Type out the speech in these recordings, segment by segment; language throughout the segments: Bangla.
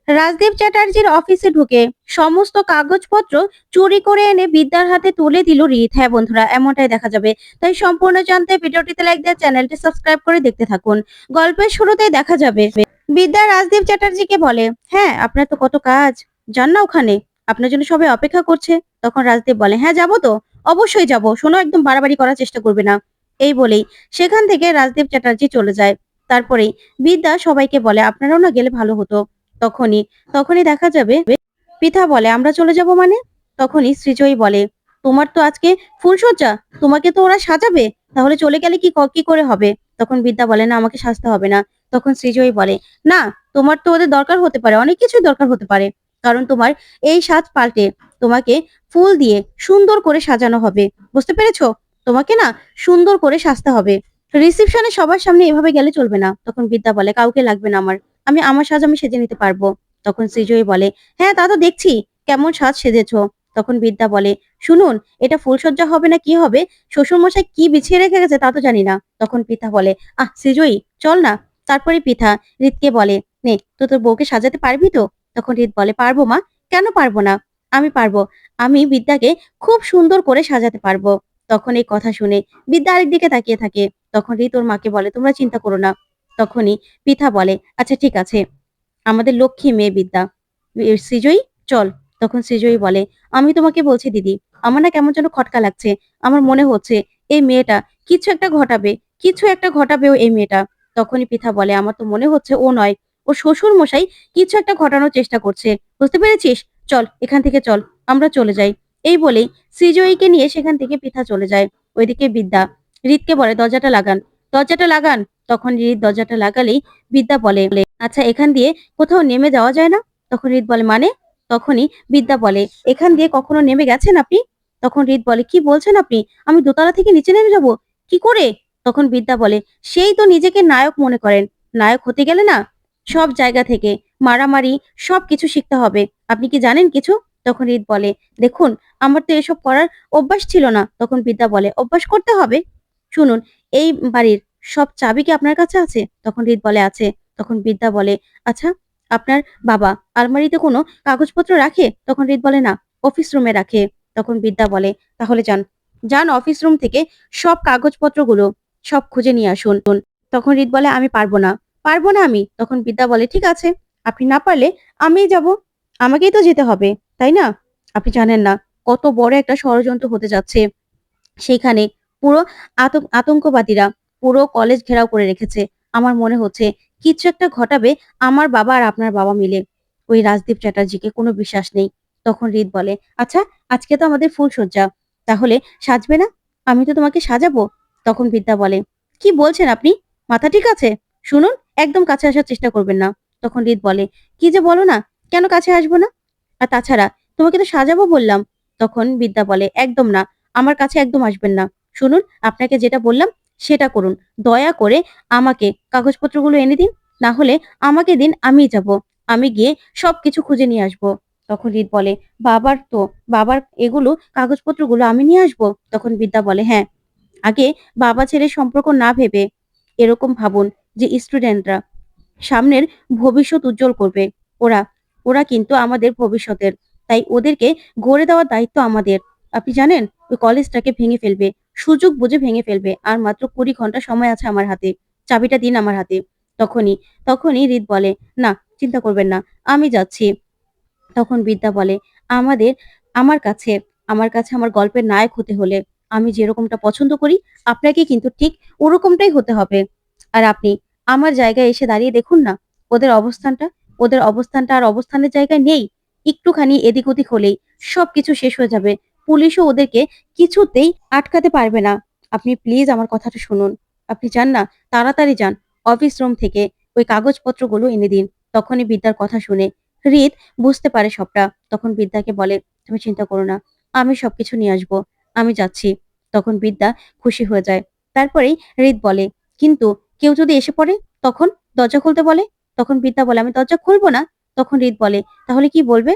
রাজদীপ চ্যাটার্জির অফিসে ঢুকে সমস্ত কাগজপত্র চুরি করে এনে বিদ্যার হাতে তুলে দিল রিত। হ্যাঁ বন্ধুরা, এমনটাই দেখা যাবে। তাই সম্পূর্ণ জানতে ভিডিওটিতে লাইক দিয়ে চ্যানেলটি সাবস্ক্রাইব করে দেখতে থাকুন। গল্পের শুরুতেই দেখা যাবে বিদ্যা রাজদীপ চ্যাটার্জিকে বলে, হ্যাঁ আপনার তো কত কাজ, যান না ওখানে, আপনার জন্য সবাই অপেক্ষা করছে। তখন রাজদীপ বলে, হ্যাঁ যাবো তো, অবশ্যই যাবো, শোনো একদম বাড়াবাড়ি করার চেষ্টা করবে না। এই বলেই সেখান থেকে রাজদীপ চ্যাটার্জি চলে যায়। তারপরেই বিদ্যা সবাইকে বলে, আপনারাও না গেলে ভালো হতো। তখনই তখনই দেখা যাবে পৃথা বলে, আমরা চলে যাব মানে? তখনই সৃজয়ী বলে, তোমার তো আজকে ফুলসজ্জা, তোমাকে তো ওরা সাজাবে, তাহলে চলে গেলে কি করে হবে? তখন বিদ্যা বলে, না আমাকে সাজতে হবে না। তখন সৃজয়ী বলে, না তোমার তো ওদের দরকার হতে পারে, অনেক কিছুই দরকার হতে পারে, কারণ তোমার এই সাজ পাল্টে তোমাকে ফুল দিয়ে সুন্দর করে সাজানো হবে, বুঝতে পেরেছো? তোমাকে না সুন্দর করে সাজতে হবে, রিসেপশনে সবার সামনে এভাবে গেলে চলবে না। তখন বিদ্যা বলে, কাউকে লাগবে না আমার, আমার সাজ আমি সেজে নিতে পারবো। তখন সৃজয়ী বলে, হ্যাঁ তা তো দেখছি, কেমন সাজ সেজেছো। তখন বিদ্যা বলে, শুনুন, এটা ফুলসজ্জা হবে না কি হবে, শ্বশুর মশাই কি বিছিয়ে রেখে গেছে তা তো জানি না। তখন পিতা বলে, সৃজয়ী চল না। তারপরে পিতা রিতকে বলে, নে তো তোর বউকে সাজাতে পারবি তো? তখন রিত বলে, পারবো মা, কেন পারবো না, আমি পারবো, আমি বিদ্যাকে খুব সুন্দর করে সাজাতে পারবো। তখন এই কথা শুনে বিদ্যা আরেকদিকে তাকিয়ে থাকে। তখন রিত ওর মাকে বলে, তোমরা চিন্তা করো না। তখনই পিতা বলে, আচ্ছা ঠিক আছে, আমাদের লক্ষ্মী মেয়ে বিদ্যা, সৃজয়ী চল। তখন সৃজয়ী বলে, আমি তোমাকে বলছি দিদি, আমার না কেমন যেন খটকা লাগছে, আমার মনে হচ্ছে এই মেয়েটা কিছু একটা ঘটাবে, কিছু একটা ঘটাবেও এই মেয়েটা। তখনই পিতা বলে, আমার তো মনে হচ্ছে ও নয়, ও শ্বশুর মশাই কিছু একটা ঘটানোর চেষ্টা করছে, বুঝতে পেরেছিস? চল এখান থেকে চল, আমরা চলে যাই। এই বলেই সৃজয়ীকে নিয়ে সেখান থেকে পিতা চলে যায়। ওইদিকে বিদ্যা রিতকে বলে, দরজাটা লাগান, দরজাটা লাগান। তখন রিত দরজাটা লাগালেই বিদ্যা বলে, আচ্ছা এখান দিয়ে কোথাও নেমে যাওয়া যায় না? তখন রিত বলে, মানে? তখনই বিদ্যা বলে, এখান দিয়ে কখনো নেমে গেছেন আপনি? তখন রিত বলে, কি বলছেন আপনি, আমি দোতলা থেকে নিচে নেমে যাব, কি করে? তখন বিদ্যা বলে, সেই তো নিজেকে নায়ক মনে করেন, নায়ক হতে গেলে না সব জায়গা থেকে মারামারি সবকিছু শিখতে হবে, আপনি কি জানেন কিছু? তখন রিত বলে, দেখুন আমার তো এসব করার অভ্যাস ছিল না। তখন বিদ্যা বলে, অভ্যাস করতে হবে, শুনুন, এই বাড়ির সব চাবি কি আপনার কাছে আছে? তখন রিত বলে, আছে। তখন বিদ্যা বলে, আচ্ছা আপনার বাবা আলমারিতে কোনো কাগজপত্র রাখে? তখন রিত বলে, না, অফিস রুমে রাখে। তখন বিদ্যা বলে, তাহলে যান, যান অফিস রুম থেকে সব কাগজপত্রগুলো সব খুঁজে নিয়ে আসুন। তখন রিত বলে, আমি পারবো না, পারবো না আমি। তখন বিদ্যা বলে, ঠিক আছে, আপনি না পারলে আমিই যাব, আমাকেই তো যেতে হবে, তাই না? আপনি জানেন না কত বড় একটা ষড়যন্ত্র হতে যাচ্ছে সেইখানে, পুরো আতঙ্কবাদীরা পুরো কলেজ ঘেরাও করে রেখেছে। আমার মনে হচ্ছে কিছু একটা ঘটাবে আমার বাবা আর আপনার বাবা মিলে। ওই রাজদীপ চ্যাটার্জিকে কোনো বিশ্বাস নেই। তখন রিত বলে, আচ্ছা আজকে তো আমাদের ফুলসজ্জা, তাহলে সাজবে না? আমি তো তোমাকে সাজাবো। তখন বিদ্যা বলে, কি বলছেন আপনি, মাথা ঠিক আছে? শুনুন, একদম কাছে আসার চেষ্টা করবেন না। তখন রিত বলে, কি যে বলো না, কেন কাছে আসবো না? আর তাছাড়া তোমাকে তো সাজাবো বললাম। তখন বিদ্যা বলে, একদম না, আমার কাছে একদম আসবেন না। শুনুন, আপনাকে যেটা বললাম সেটা করুন, দয়া করে আমাকে কাগজপত্রগুলো এনে দিন, না হলে আমাকে দিন, আমিই যাব, আমি গিয়ে সবকিছু খুঁজে নিয়ে আসবো। তখন রিত বলে, বাবার এগুলো কাগজপত্রগুলো আমি নিয়ে আসবো? তখন বিদ্যা বলে, হ্যাঁ, আগে বাবা ছেলের সম্পর্ক না ভেবে এরকম ভাবুন যে স্টুডেন্টরা সামনের ভবিষ্যৎ উজ্জ্বল করবে। ওরা ওরা কিন্তু আমাদের ভবিষ্যতের, তাই ওদেরকে গড়ে দেওয়ার দায়িত্ব আমাদের। আপনি জানেন, ওই কলেজটাকে ভেঙে ফেলবে, সুযোগ বুঝে ভেঙে ফেলবে, আর মাত্র 20 ঘন্টা সময় আছে আমার হাতে, চাবিটা দিন আমার হাতে। তখনই তখনই রিত বলে, না চিন্তা করবেন না, আমি যাচ্ছি। তখন বিদ্যা বলে, আমাদের আমার কাছে আমার কাছে আমার গল্পের নায়ক হতে হলে আমি যেরকমটা পছন্দ করি, আপনাকে কিন্তু ঠিক ওরকমটাই হতে হবে। আর আপনি আমার জায়গায় এসে দাঁড়িয়ে দেখুন না, ওদের অবস্থানটা ওদের অবস্থানটা আর অবস্থানের জায়গায় নেই। একটুখানি এদিক ওদিক হলেই সবকিছু শেষ হয়ে যাবে, পুলিশও ওদেরকে কিছুতেই আটকাতে পারবে না। আপনি প্লিজ আমার কথাটা শুনুন, আপনি যান না, তাড়াতাড়ি যান, অফিস রুম থেকে ওই কাগজপত্রগুলো এনে দিন। তখনই বিদ্যার কথা শুনে হৃদ বুঝতে পারে সবটা। তখন বিদ্যাকে বলে, তুমি চিন্তা করো না, আমি সবকিছু নিয়ে আসবো, আমি যাচ্ছি। তখন বিদ্যা খুশি হয়ে যায়। তারপরেই হৃদ বলে, কিন্তু কেউ যদি এসে পড়ে তখন, দরজা খুলতে বলে। তখন বিদ্যা বলে, আমি দরজা খুলবো না। তখন হৃদ বলে, তাহলে কি বলবে?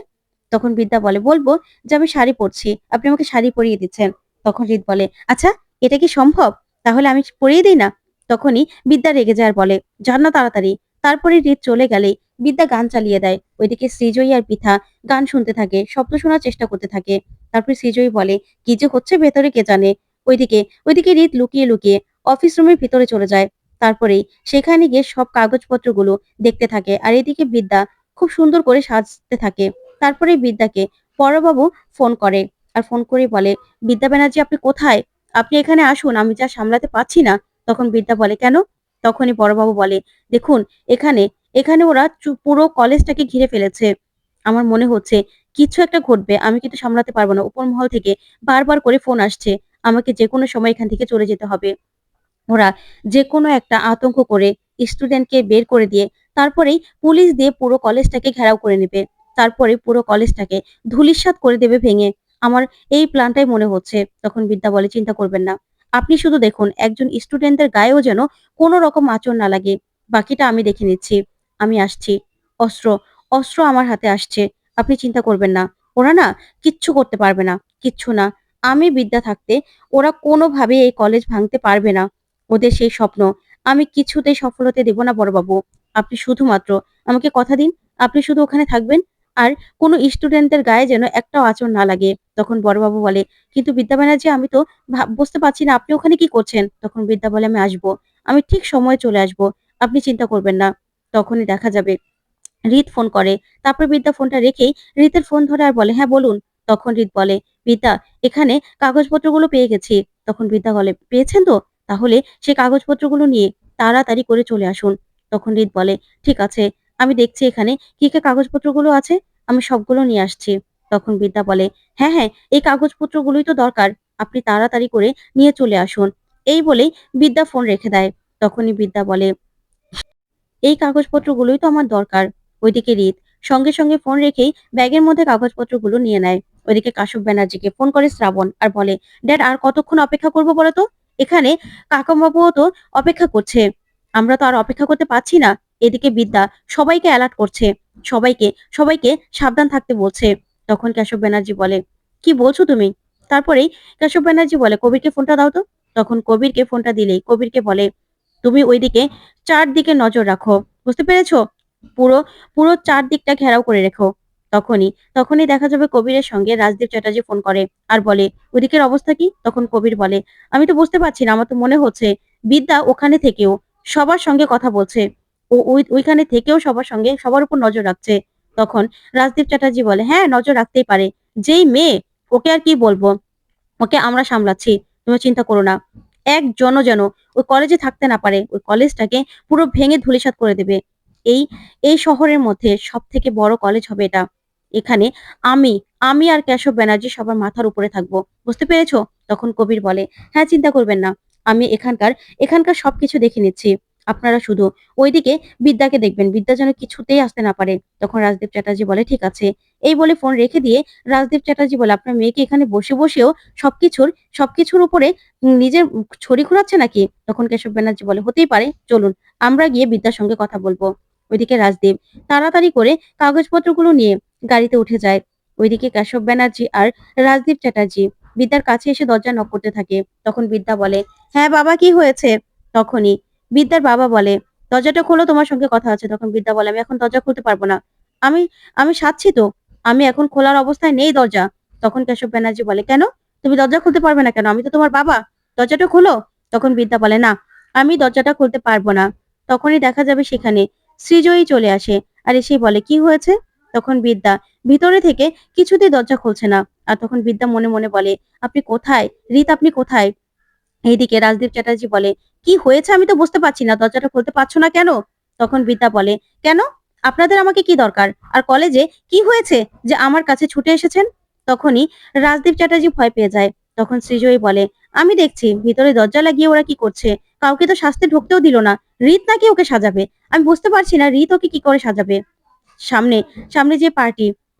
তখন বিদ্যা বলে, বলবো যে আমি শাড়ি পরছি, আপনি আমাকে শাড়ি পরিয়ে দিচ্ছেন। তখন হৃদ বলে, আচ্ছা এটা কি সম্ভব, তাহলে আমি পরিয়ে দিই না? তখনই বিদ্যা রেগে যায় আর বলে, যান না তাড়াতাড়ি, তারপরে রিত চলে গেলে বিদ্যা গান চালিয়ে দেয়। ওইদিকে সৃজয়ী আর পৃথা গান শুনতে থাকে, শব্দ শোনার চেষ্টা করতে থাকে। তারপরে সৃজয়ী বলে, কি যে হচ্ছে ভেতরে কে জানে। ওইদিকে ওইদিকে রিত লুকিয়ে লুকিয়ে অফিস রুমের ভিতরে চলে যায়। তারপরেই সেখানে গিয়ে সব কাগজপত্রগুলো দেখতে থাকে। আর এদিকে বিদ্যা খুব সুন্দর করে সাজতে থাকে। তারপরে বিদ্যাকে বড়বাবু ফোন করে। আর ফোন করে বলে, বিদ্যা ব্যানার্জি আপনি কোথায়? আপনি এখানে আসুন, আমি যা সামলাতে পারছি না। তখন বিদ্যা বলে, কেন? তখনই বড়বাবু বলে, দেখুন এখানে এখানে ওরা পুরো কলেজটাকে ঘিরে ফেলেছে। আমার মনে হচ্ছে কিছু একটা ঘটবে, আমি কিন্তু সামলাতে পারবো না। উপর মহল থেকে বারবার করে ফোন আসছে, আমাকে যে কোনো সময় এখান থেকে চলে যেতে হবে। ওরা যেকোনো একটা আতঙ্ক করে স্টুডেন্টকে বের করে দিয়ে তারপরেই পুলিশ দিয়ে পুরো কলেজটাকে ঘেরাও করে নেবে। তারপরে পুরো কলেজটাকে ধূলিসাৎ করে দেবে ভেঙে। আমার এই প্ল্যানটাই মনে হচ্ছে। তখন বিদ্যা বলে, চিন্তা করবেন না। আপনি শুধু দেখুন একজন স্টুডেন্টদের গায়েও যেন কোনো রকম আঁচড় না লাগে। বাকিটা আমি দেখে নিচ্ছি। আমি আসছি। অস্ত্র অস্ত্র আমার হাতে আসছে। আপনি চিন্তা করবেন না। ওরা না কিচ্ছু করতে পারবে না। কিচ্ছু না। আমি বিদ্যা থাকতে ওরা কোনোভাবেই এই কলেজ ভাঙতে পারবে না। ওদের সেই স্বপ্ন আমি কিছুতেই সফল হতে দেব না বড়বাবু। আপনি শুধুমাত্র আমাকে কথা দিন, আপনি শুধু ওখানে থাকবেন আর কোনো স্টুডেন্টদের গায়ে যেন একটাও আঁচড় না লাগে। তখন বড়বাবু বলে, কিন্তু বিদ্যা ব্যানার্জি আমি তো বুঝতে পারছি না আপনি ওখানে কি করছেন? তখন বিদ্যা বলে, আমি আসবো। আমি ঠিক সময়ে চলে আসবো। আপনি চিন্তা করবেন না। তখনই দেখা যাবে রিত ফোন করে। তারপর বিদ্যা ফোনটা রেখেই রিতের ফোন ধরে আর বলে, হ্যাঁ বলুন। তখন রিত বলে, বিদ্যা এখানে কাগজপত্রগুলো পেয়ে গেছি। তখন বিদ্যা বলে, পেয়েছেন তো? তাহলে সেই কাগজপত্রগুলো নিয়ে তাড়াতাড়ি করে চলে আসুন। তখন রিত বলে, ঠিক আছে, আমি দেখছি এখানে কি কি কাগজপত্রগুলো আছে, আমি সবগুলো নিয়ে আসছি। তখন বিদ্যা বলে, হ্যাঁ হ্যাঁ, এই কাগজপত্রগুলোই তো দরকার, আপনি তাড়াতাড়ি করে নিয়ে চলে আসুন। এই বলেই বিদ্যা ফোন রেখে দেয়। তখনই বিদ্যা বলে, এই কাগজপত্রগুলোই তো আমার দরকার। ওইদিকে রিত সঙ্গে সঙ্গে ফোন রেখেই ব্যাগের মধ্যে কাগজপত্রগুলো নিয়ে নেয়। ওইদিকে কাশ্যপ ব্যানার্জিকে ফোন করে শ্রাবণ আর বলে, ড্যাড আর কতক্ষণ অপেক্ষা করবো বলো তো? এখানে কাকাবাবুও তো অপেক্ষা করছে। আমরা তো আর অপেক্ষা করতে পারছি না। এদিকে বিদ্যা সবাইকে অ্যালার্ট করছে। সবাইকে সবাইকে সাবধান থাকতে বলছে। তখন কেশব ব্যানার্জি বলে, কি বলছো তুমি? তারপরেই কেশব ব্যানার্জি বলে, কবিরকে ফোনটা দাও তো। তখন কবিরকে ফোনটা দিলেই কবিরকে বলে, তুমি ওইদিকে চারদিকে নজর রাখো। বুঝতে পেরেছো? পুরো পুরো চারদিকটা ঘেরাও করে রেখো। তখনই দেখা যাবে কবিরের সঙ্গে রাজদীপ চ্যাটার্জি ফোন করে আর বলে, ওদিকের অবস্থা কি? তখন কবির বলে, আমি তো বুঝতে পারছি না, আমার তো মনে হচ্ছে বিদ্যা ওখানে থেকেও সবার সঙ্গে কথা বলছে। ও ওইখানে থেকেও সবার সঙ্গে সবার উপর নজর রাখছে। তখন রাজদীপ চ্যাটার্জি বলে, হ্যাঁ নজর রাখতেই পারে। যেই মেয়ে, ওকে আর কি বলবো, ওকে আমরা সামলাচ্ছি। তুমি চিন্তা করো না। একজনও যেন ওই কলেজে থাকতে না পারে। ওই কলেজটাকে পুরো ভেঙে ধূলিসাৎ করে দেবে। এই এই শহরের মধ্যে সবথেকে বড় কলেজ হবে এটা। এখানে আমি আমি আর কেশব ব্যানার্জি সবার মাথার উপরে থাকবো। বুঝতে পেরেছো? তখন কবির বলে, হ্যাঁ চিন্তা করবেন না। আমি এখানকার এখানকার সবকিছু দেখে নিচ্ছি। আপনারা শুধু ওইদিকে বিদ্যাকে দেখবেন। বিদ্যা যেন কিছুতেই আসতে না পারে। তখন রাজদীপ চ্যাটার্জি বলে, ঠিক আছে। এই বলে ফোন রেখে দিয়ে রাজদীপ চ্যাটার্জি বলে, আপনার মেয়েকে এখানে বসে বসেও সবকিছুর সবকিছুর উপরে নিজের ছড়ি ঘোরাচ্ছে নাকি? তখন কেশব ব্যানার্জি বলে, হতেই পারে, চলুন আমরা গিয়ে বিদ্যার সঙ্গে কথা বলবো। ওইদিকে রাজদীপ তাড়াতাড়ি করে কাগজপত্রগুলো নিয়ে গাড়িতে উঠে যায়। ওইদিকে কেশব ব্যানার্জি আর রাজদীপ চ্যাটার্জি বিদ্যার কাছে এসে দরজা নক করতে থাকে। তখন বিদ্যা বলে, হ্যাঁ বাবা কি হয়েছে? তখনই বিদ্যার বাবা বলে, দরজাটা খোলো, তোমার সঙ্গে কথা আছে। তখন বিদ্যা বলে, আমি এখন দরজা খুলতে পারবো না। আমি আমি সাচ্ছি তো, আমি এখন খোলার অবস্থায় নেই দরজা। তখন কেশব ব্যানার্জি বলে, কেন? তুমি দরজা খুলতে পারবে না কেন? আমি তো তোমার বাবা। দরজাটা খোলো। তখন বিদ্যা বলে, না আমি দরজাটা খুলতে পারবো না। তখনই দেখা যাবে সেখানে সৃজয়ী চলে আসে আর এসেই বলে, কি হয়েছে? তখন বিদ্যা ভিতরে থেকে কিছুতেই দরজা খুলছে না। আর তখন বিদ্যা মনে মনে বলে, আপনি কোথায়? রিত আপনি কোথায়? এইদিকে রাজদীপ চ্যাটার্জি বলে, কি হয়েছে আমি তো বুঝতে পারছি না, দরজাটা খুলতে পারছো না কেন? তখন বিদ্যা বলে, কেন? আপনাদের আমাকে কি দরকার? আর কলেজে কি হয়েছে যে আমার কাছে ছুটে এসেছেন? তখনই রাজদীপ চ্যাটার্জি ভয় পেয়ে যায়। তখন সৃজয়ী বলে, আমি দেখছি ভিতরে দরজা লাগিয়ে ওরা কি করছে। কাউকে তো শাস্তি ঢুকতেও দিল না। রিত নাকি ওকে সাজাবে? আমি বুঝতে পারছি না রিত ওকে কি করে সাজাবে। সামনে সামনে যে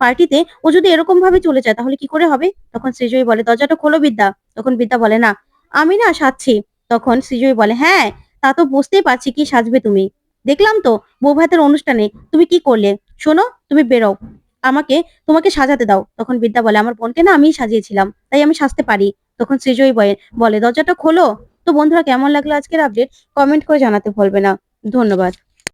পার্টিতে ও যদি এরকম ভাবে চলে যায় তাহলে কি করে হবে? তখন সৃজয়ী বলে, দরজাটা খোলো বিদ্যা। তখন বিদ্যা বলে, না আমি না সাজছি। তখন সৃজয়ী বলে, হ্যাঁ তা তো বুঝতেই পারছি কি সাজবে তুমি। দেখলাম তো বউ ভাতের অনুষ্ঠানে তুমি কি করলে। শোনো, তুমি বেরো, আমাকে তোমাকে সাজাতে দাও। তখন বিদ্যা বলে, আমার বোনকে না আমিই সাজিয়েছিলাম, তাই আমি সাজতে পারি। তখন সৃজয়ী বলে, দরজাটা খোলো। তো বন্ধুরা, কেমন লাগলো আজকের আপডেট? কমেন্ট করে জানাতে ভুলবে না। ধন্যবাদ।